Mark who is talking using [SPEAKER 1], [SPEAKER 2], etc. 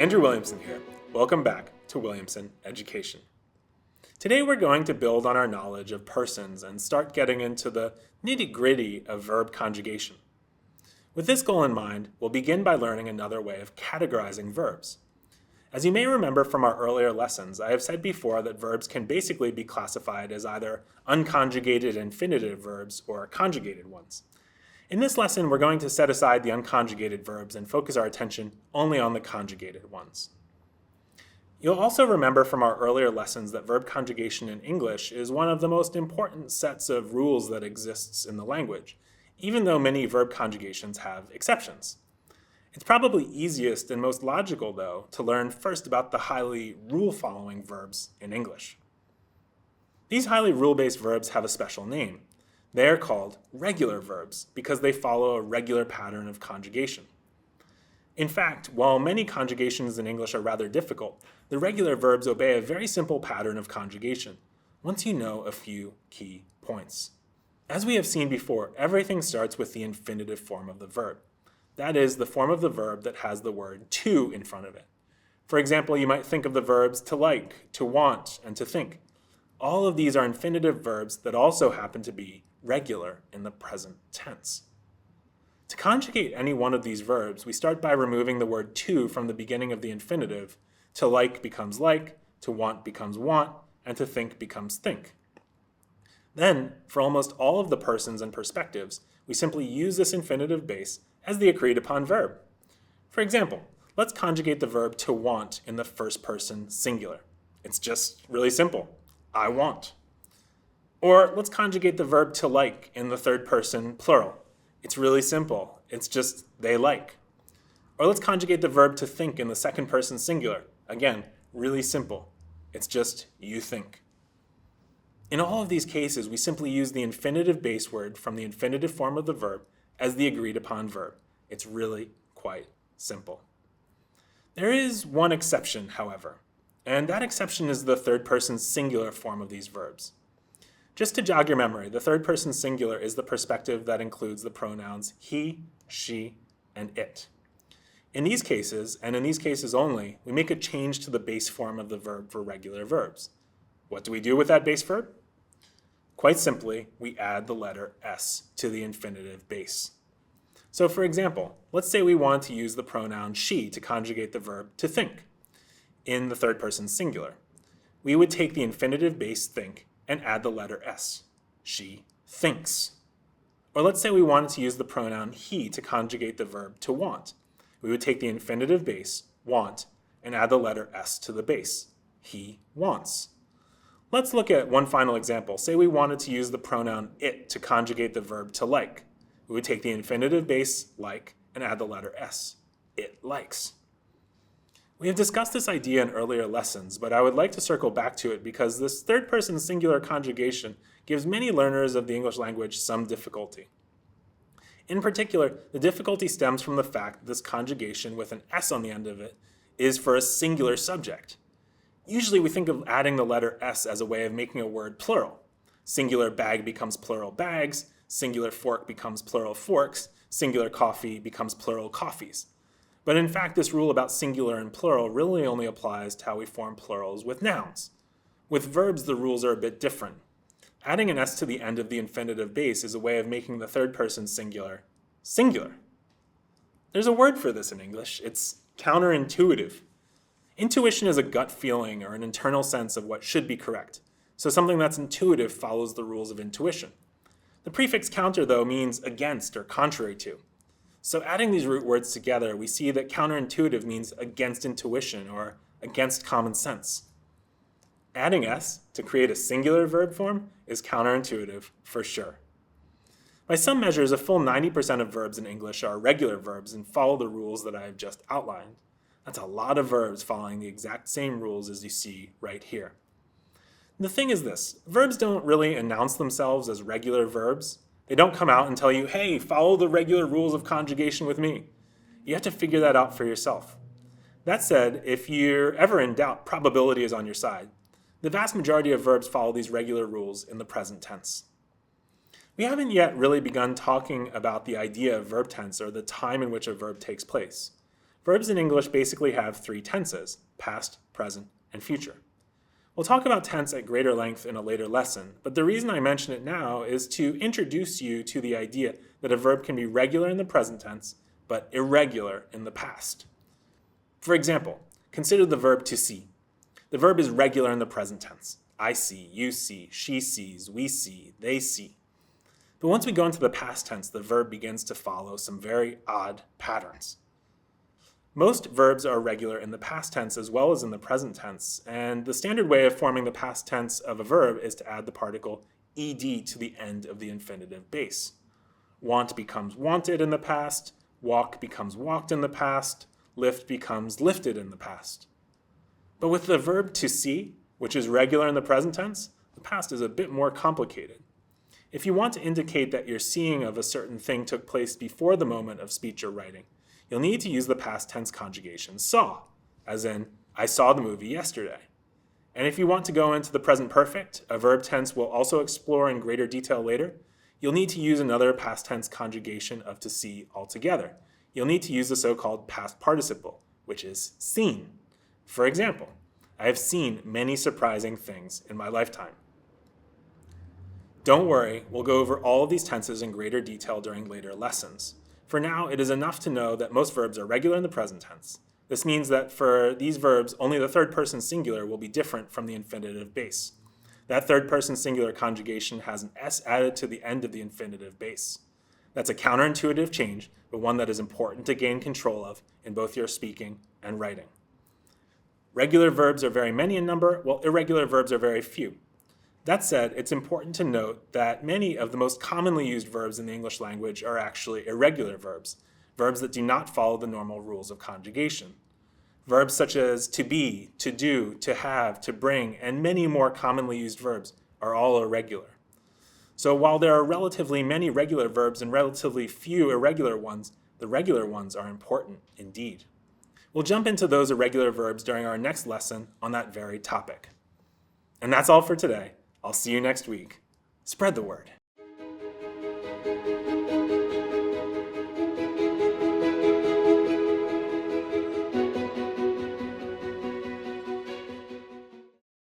[SPEAKER 1] Andrew Williamson here. Welcome back to Williamson Education. Today we're going to build on our knowledge of persons and start getting into the nitty-gritty of verb conjugation. With this goal in mind, we'll begin by learning another way of categorizing verbs. As you may remember from our earlier lessons, I have said before that verbs can basically be classified as either unconjugated infinitive verbs or conjugated ones. In this lesson, we're going to set aside the unconjugated verbs and focus our attention only on the conjugated ones. You'll also remember from our earlier lessons that verb conjugation in English is one of the most important sets of rules that exists in the language, even though many verb conjugations have exceptions. It's probably easiest and most logical, though, to learn first about the highly rule-following verbs in English. These highly rule-based verbs have a special name. They are called regular verbs because they follow a regular pattern of conjugation. In fact, while many conjugations in English are rather difficult, the regular verbs obey a very simple pattern of conjugation, once you know a few key points. As we have seen before, everything starts with the infinitive form of the verb. That is, the form of the verb that has the word to in front of it. For example, you might think of the verbs to like, to want, and to think. All of these are infinitive verbs that also happen to be regular in the present tense. To conjugate any one of these verbs, we start by removing the word to from the beginning of the infinitive. To like becomes like, to want becomes want, and to think becomes think. Then, for almost all of the persons and perspectives, we simply use this infinitive base as the agreed upon verb. For example, let's conjugate the verb to want in the first person singular. It's just really simple. I want. Or let's conjugate the verb to like in the third person plural. It's really simple. It's just they like. Or let's conjugate the verb to think in the second person singular. Again, really simple. It's just you think. In all of these cases, we simply use the infinitive base word from the infinitive form of the verb as the agreed upon verb. It's really quite simple. There is one exception, however, and that exception is the third person singular form of these verbs. Just to jog your memory, the third person singular is the perspective that includes the pronouns he, she, and it. In these cases, and in these cases only, we make a change to the base form of the verb for regular verbs. What do we do with that base verb? Quite simply, we add the letter s to the infinitive base. So for example, let's say we want to use the pronoun she to conjugate the verb to think in the third person singular. We would take the infinitive base think and add the letter s. She thinks. Or let's say we wanted to use the pronoun he to conjugate the verb to want. We would take the infinitive base, want, and add the letter s to the base. He wants. Let's look at one final example. Say we wanted to use the pronoun it to conjugate the verb to like. We would take the infinitive base, like, and add the letter s. It likes. We have discussed this idea in earlier lessons, but I would like to circle back to it because this third-person singular conjugation gives many learners of the English language some difficulty. In particular, the difficulty stems from the fact that this conjugation with an s on the end of it is for a singular subject. Usually we think of adding the letter s as a way of making a word plural. Singular bag becomes plural bags, singular fork becomes plural forks, singular coffee becomes plural coffees. But in fact, this rule about singular and plural really only applies to how we form plurals with nouns. With verbs, the rules are a bit different. Adding an s to the end of the infinitive base is a way of making the third person singular singular. There's a word for this in English. It's counterintuitive. Intuition is a gut feeling or an internal sense of what should be correct. So something that's intuitive follows the rules of intuition. The prefix counter, though, means against or contrary to. So adding these root words together, we see that counterintuitive means against intuition or against common sense. Adding s to create a singular verb form is counterintuitive for sure. By some measures, a full 90% of verbs in English are regular verbs and follow the rules that I have just outlined. That's a lot of verbs following the exact same rules as you see right here. The thing is this, verbs don't really announce themselves as regular verbs. They don't come out and tell you, hey, follow the regular rules of conjugation with me. You have to figure that out for yourself. That said, if you're ever in doubt, probability is on your side. The vast majority of verbs follow these regular rules in the present tense. We haven't yet really begun talking about the idea of verb tense or the time in which a verb takes place. Verbs in English basically have three tenses: past, present, and future. We'll talk about tense at greater length in a later lesson, but the reason I mention it now is to introduce you to the idea that a verb can be regular in the present tense, but irregular in the past. For example, consider the verb to see. The verb is regular in the present tense. I see, you see, she sees, we see, they see. But once we go into the past tense, the verb begins to follow some very odd patterns. Most verbs are regular in the past tense as well as in the present tense, and the standard way of forming the past tense of a verb is to add the particle ed to the end of the infinitive base. Want becomes wanted in the past, walk becomes walked in the past, lift becomes lifted in the past. But with the verb to see, which is regular in the present tense, the past is a bit more complicated. If you want to indicate that your seeing of a certain thing took place before the moment of speech or writing, you'll need to use the past tense conjugation saw, as in, I saw the movie yesterday. And if you want to go into the present perfect, a verb tense we'll also explore in greater detail later, you'll need to use another past tense conjugation of to see altogether. You'll need to use the so-called past participle, which is seen. For example, I have seen many surprising things in my lifetime. Don't worry, we'll go over all of these tenses in greater detail during later lessons. For now, it is enough to know that most verbs are regular in the present tense. This means that for these verbs, only the third person singular will be different from the infinitive base. That third person singular conjugation has an S added to the end of the infinitive base. That's a counterintuitive change, but one that is important to gain control of in both your speaking and writing. Regular verbs are very many in number, while irregular verbs are very few. That said, it's important to note that many of the most commonly used verbs in the English language are actually irregular verbs, verbs that do not follow the normal rules of conjugation. Verbs such as to be, to do, to have, to bring, and many more commonly used verbs are all irregular. So while there are relatively many regular verbs and relatively few irregular ones, the regular ones are important indeed. We'll jump into those irregular verbs during our next lesson on that very topic. And that's all for today. I'll see you next week. Spread the word.